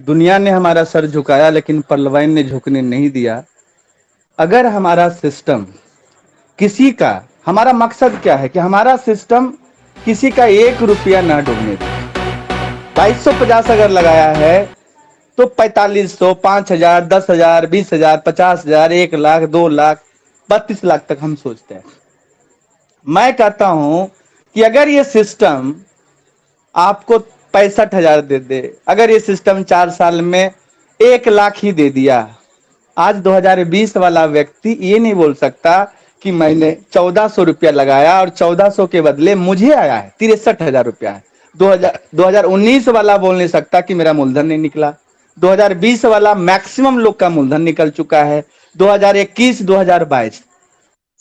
दुनिया ने हमारा सर झुकाया लेकिन पर्लवाइन ने झुकने नहीं दिया। अगर हमारा सिस्टम किसी का, हमारा मकसद क्या है कि हमारा सिस्टम किसी का 1 रुपया ना डूबने दे। 2250 अगर लगाया है तो 4500, 5000, 10,000, 20,000, 50,000, 1 लाख, 2 लाख, 32 लाख तक हम सोचते हैं। मैं कहता हूं कि अगर ये सिस्टम आपको 65,000 दे दे, अगर ये सिस्टम 4 साल में 1 लाख ही दे दिया, आज 2020 वाला व्यक्ति ये नहीं बोल सकता कि मैंने 1400 रुपया लगाया और 1400 के बदले मुझे आया है 63,000 रुपया है। 2019 वाला बोल नहीं सकता कि मेरा मूलधन नहीं निकला। 2020 वाला मैक्सिमम लोग का मूलधन निकल चुका है। 2021, 2022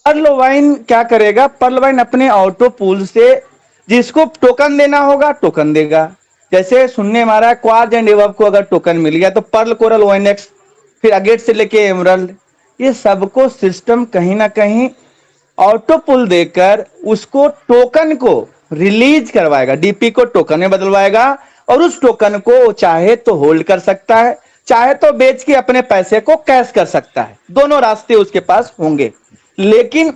पर्लवाइन क्या करेगा? पर्लवाइन अपने ऑटो पूल से जिसको टोकन देना होगा टोकन देगा। जैसे सुनने में आ रहा है क्वार्ज एंड एवब को अगर टोकन मिल गया तो पर्ल, कोरल, ओएनएक्स, फिर अगेट से लेके एमरल्ड, ये सबको सिस्टम कहीं ना कहीं ऑटो पुल देकर उसको टोकन को रिलीज करवाएगा, डीपी को टोकन में बदलवाएगा और उस टोकन को चाहे तो होल्ड कर सकता है, चाहे तो बेच के अपने पैसे को कैश कर सकता है। दोनों रास्ते उसके पास होंगे। लेकिन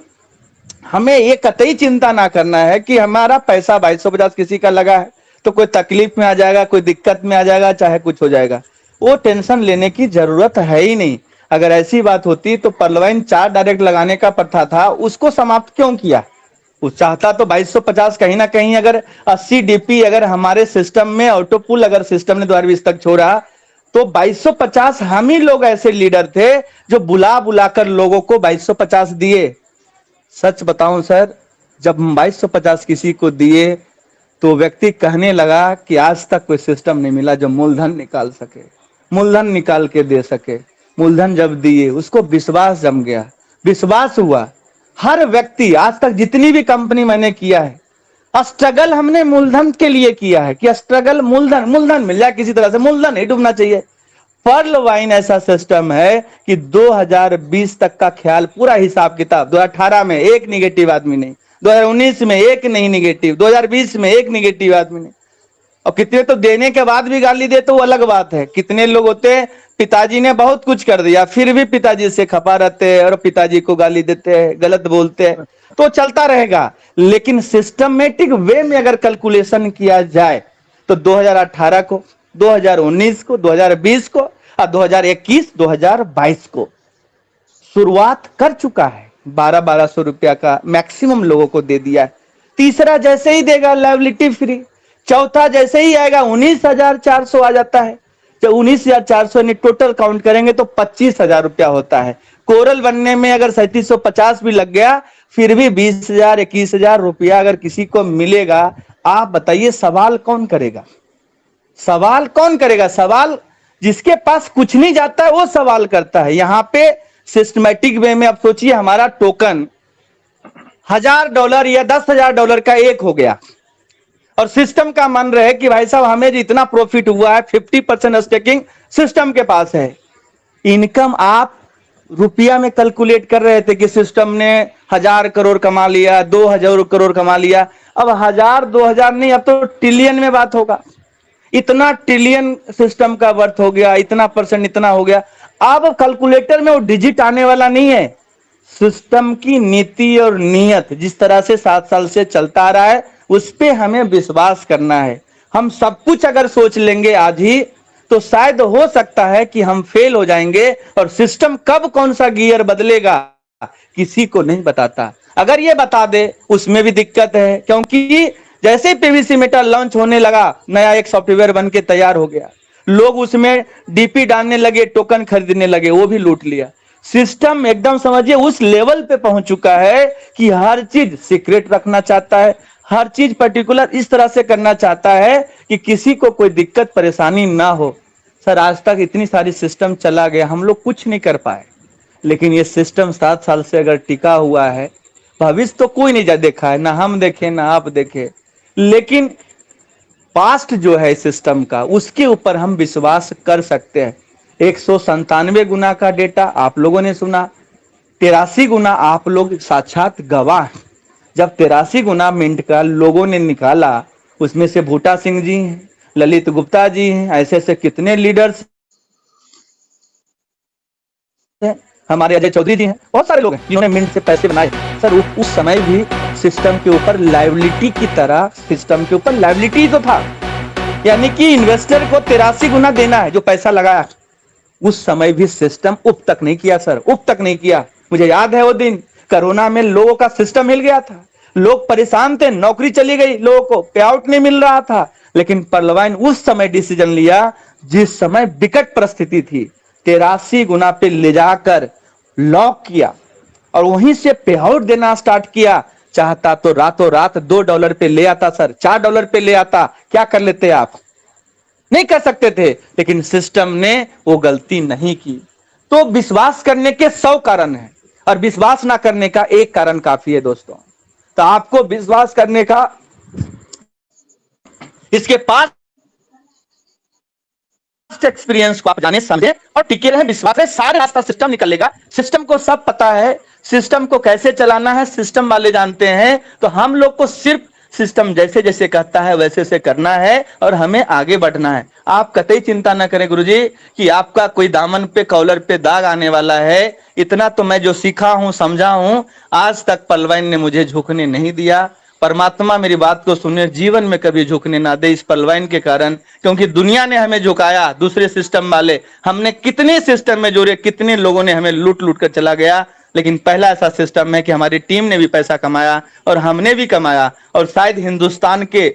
हमें ये कतई चिंता ना करना है कि हमारा पैसा 2250 किसी का लगा है तो कोई तकलीफ में आ जाएगा, कोई दिक्कत में आ जाएगा, चाहे कुछ हो जाएगा। वो टेंशन लेने की जरूरत है ही नहीं। अगर ऐसी बात होती तो पर्लवाइन 4 डायरेक्ट लगाने का प्रथा था, उसको समाप्त क्यों किया? वो चाहता तो 2250 कहीं ना कहीं, अगर 80 डीपी अगर हमारे सिस्टम में ऑटो पुल अगर सिस्टम ने 2020 तक छोड़ा तो 2250 हम ही लोग ऐसे लीडर थे जो बुला बुलाकर लोगों को 2250 दिए। सच बताऊं सर, जब हम 2250 किसी को दिए तो व्यक्ति कहने लगा कि आज तक कोई सिस्टम नहीं मिला जो मूलधन निकाल सके, मूलधन निकाल के दे सके। मूलधन जब दिए उसको विश्वास जम गया, विश्वास हुआ। हर व्यक्ति आज तक जितनी भी कंपनी मैंने किया है, स्ट्रगल हमने मूलधन के लिए किया है कि स्ट्रगल मूलधन, मूलधन मिल जाए किसी तरह से, मूलधन नहीं डूबना चाहिए। पर्ल वाइन ऐसा सिस्टम है कि 2020 तक का ख्याल, पूरा हिसाब किताब, 2018 में एक निगेटिव आदमी नहीं, 2019 में एक नहीं निगेटिव, 2020 में एक निगेटिव आदमी नहीं। और कितने तो देने के बाद भी गाली दे तो वो अलग बात है। कितने लोग होते हैं पिताजी ने बहुत कुछ कर दिया फिर भी पिताजी से खपा रहते हैं और पिताजी को गाली देते हैं, गलत बोलते हैं, तो चलता रहेगा। लेकिन सिस्टमेटिक वे में अगर कैलकुलेशन किया जाए तो 2018 को, 2019 को, 2020 को और 2021, 2022 को शुरुआत कर चुका है। 1200 रुपया का मैक्सिमम लोगों को दे दिया है। तीसरा जैसे ही देगा लाइबिलिटी फ्री, चौथा जैसे ही आएगा 19,400 आ जाता है। जब 19,400 टोटल काउंट करेंगे तो 25,000 रुपया होता है। कोरल बनने में अगर 3750 भी लग गया फिर भी 20,000, 21,000 रुपया अगर किसी को मिलेगा, आप बताइए सवाल कौन करेगा? सवाल कौन करेगा? सवाल जिसके पास कुछ नहीं जाता है वो सवाल करता है। यहां पे सिस्टमेटिक वे में अब सोचिए हमारा टोकन $1,000 या $10,000 का एक हो गया और सिस्टम का मन रहे कि भाई साहब हमें जितना प्रॉफिट हुआ है 50% स्टेकिंग सिस्टम के पास है। इनकम आप रुपया में कैलकुलेट कर रहे थे कि सिस्टम ने 1,000 करोड़ कमा लिया, 2,000 करोड़ कमा लिया। अब 1,000, 2,000 नहीं, अब तो ट्रिलियन में बात होगा। इतना ट्रिलियन सिस्टम का वर्थ हो गया, इतना परसेंट इतना हो गया। अब कैलकुलेटर में वो डिजिट आने वाला नहीं है। सिस्टम की नीति और नियत जिस तरह से 7 साल से चलता आ रहा है उस पे हमें विश्वास करना है। हम सब कुछ अगर सोच लेंगे आज ही तो शायद हो सकता है कि हम फेल हो जाएंगे और सिस्टम कब कौन सा गियर बदलेगा किसी को नहीं बताता। अगर ये बता दे उसमें भी दिक्कत है, क्योंकि जैसे पीवीसी मेटल लॉन्च होने लगा नया एक सॉफ्टवेयर बन के तैयार हो गया, लोग उसमें डीपी डालने लगे, टोकन खरीदने लगे, वो भी लूट लिया। सिस्टम एकदम समझिए उस लेवल पे पहुंच चुका है कि हर चीज सीक्रेट रखना चाहता है, हर चीज पर्टिकुलर इस तरह से करना चाहता है कि किसी को कोई दिक्कत परेशानी ना हो। सर आज तक इतनी सारी सिस्टम चला गया, हम लोग कुछ नहीं कर पाए, लेकिन ये सिस्टम 7 साल से अगर टिका हुआ है, भविष्य तो कोई नहीं देखा है, ना हम देखे ना आप देखे, लेकिन पास्ट जो है सिस्टम का उसके ऊपर हम विश्वास कर सकते हैं। 197 गुना का डेटा आप लोगों ने सुना, 83 गुना आप लोग साक्षात गवाह। जब 83 गुना मिनट का लोगों ने निकाला, उसमें से भूटा सिंह जी हैं, ललित गुप्ता जी हैं, ऐसे ऐसे कितने लीडर्स हैं, हमारे अजय चौधरी जी हैं, बहुत सारे लोग हैं जिन्होंने मिंट से पैसे बनाए सर। उस समय भी सिस्टम के ऊपर लायबिलिटी की तरह, सिस्टम के ऊपर लायबिलिटी तो था, यानी कि इन्वेस्टर को 83 गुना देना है जो पैसा लगाया। उस समय भी सिस्टम उप तक नहीं किया सर, उप तक नहीं किया। मुझे याद है वो दिन कोरोना में लोगों का सिस्टम हिल गया था, लोग परेशान थे, नौकरी चली गई, लोगों को पे आउट नहीं मिल रहा था, लेकिन पर्लवाइन उस समय डिसीजन लिया जिस समय विकट परिस्थिति थी, 83 गुना पे ले जाकर लॉक किया और वहीं से पे आउट देना स्टार्ट किया। चाहता तो रातों रात $2 पे ले आता सर, $4 पे ले आता, क्या कर लेते आप? नहीं कर सकते थे, लेकिन सिस्टम ने वो गलती नहीं की। तो विश्वास करने के 100 कारण हैं और विश्वास ना करने का एक कारण काफी है दोस्तों। तो आपको विश्वास करने का, इसके पास एक्सपीरियंस को आप जाने समझे और टिके रहे, विश्वास है, सारे रास्ता सिस्टम निकलेगा। सिस्टम को सब पता है, सिस्टम को कैसे चलाना है सिस्टम वाले जानते हैं। तो हम लोग को सिर्फ सिस्टम जैसे जैसे कहता है वैसे वैसे करना है और हमें आगे बढ़ना है। आप कतई चिंता ना करें गुरुजी कि आपका कोई दामन पे कॉलर पे दाग आने वाला है। इतना तो मैं जो सीखा हूं, समझा हूं, आज तक पलवाइन ने मुझे झुकने नहीं दिया। परमात्मा मेरी बात को सुने, जीवन में कभी झुकने ना दे इस पलवाइन के कारण, क्योंकि दुनिया ने हमें झुकाया, दूसरे सिस्टम वाले, हमने कितने सिस्टम में जोड़े, कितने लोगों ने हमें लूट लूट कर चला गया। लेकिन पहला ऐसा सिस्टम है कि हमारी टीम ने भी पैसा कमाया और हमने भी कमाया, और शायद हिंदुस्तान के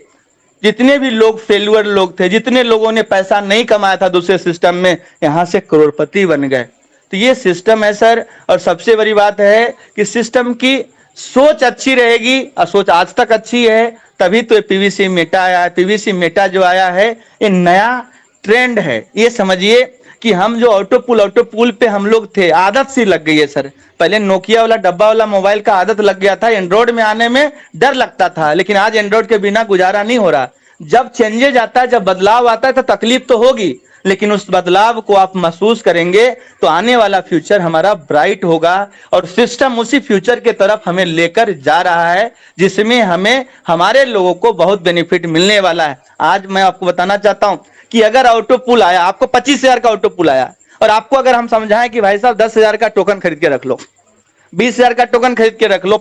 जितने भी लोग फेल्यूअर लोग थे, जितने लोगों ने पैसा नहीं कमाया था दूसरे सिस्टम में, यहां से करोड़पति बन गए। तो ये सिस्टम है सर। और सबसे बड़ी बात है कि सिस्टम की सोच अच्छी रहेगी, और सोच आज तक अच्छी है, तभी तो पीवीसी मेटा आया है। पीवीसी मेटा जो आया है ये नया ट्रेंड है। ये समझिए कि हम जो ऑटो पुल पे हम लोग थे, आदत सी लग गई है सर। पहले नोकिया वाला डब्बा वाला मोबाइल का आदत लग गया था, एंड्रॉइड में आने में डर लगता था, लेकिन आज एंड्रॉइड के बिना गुजारा नहीं हो रहा। जब चेंजेज आता है, जब बदलाव आता है तो तकलीफ तो होगी, लेकिन उस बदलाव को आप महसूस करेंगे तो आने वाला फ्यूचर हमारा ब्राइट होगा। और सिस्टम उसी फ्यूचर के तरफ हमें लेकर जा रहा है, जिसमें हमें हमारे लोगों को बहुत बेनिफिट मिलने वाला है। आज मैं आपको बताना चाहता हूं कि अगर ऑटो पुल आया, आपको 25,000 का ऑटो पुल आया, और आपको अगर हम समझाएं कि भाई साहब 10,000 का टोकन खरीद के रख लो, 20,000 का टोकन खरीद के रख लो,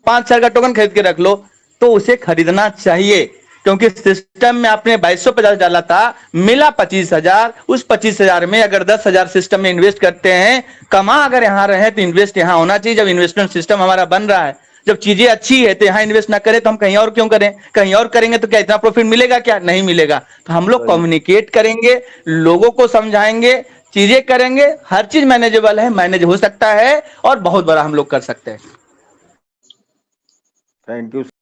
5,000 का टोकन खरीद के रख लो, तो उसे खरीदना चाहिए। क्योंकि सिस्टम में आपने 2250 डाला था, मिला 25,000। उस 25,000 में अगर 10,000 सिस्टम में इन्वेस्ट करते हैं, कमा अगर यहां रहे तो इन्वेस्ट यहां होना चाहिए। जब इन्वेस्टमेंट सिस्टम हमारा बन रहा है, जब चीजें अच्छी है, तो यहां इन्वेस्ट ना करें तो हम कहीं और क्यों करें? कहीं और करेंगे तो क्या इतना प्रॉफिट मिलेगा? क्या नहीं मिलेगा। तो हम लोग कम्युनिकेट करेंगे, लोगों को समझाएंगे, चीजें करेंगे, हर चीज मैनेजेबल है, मैनेज हो सकता है और बहुत बड़ा हम लोग कर सकते हैं। Thank you.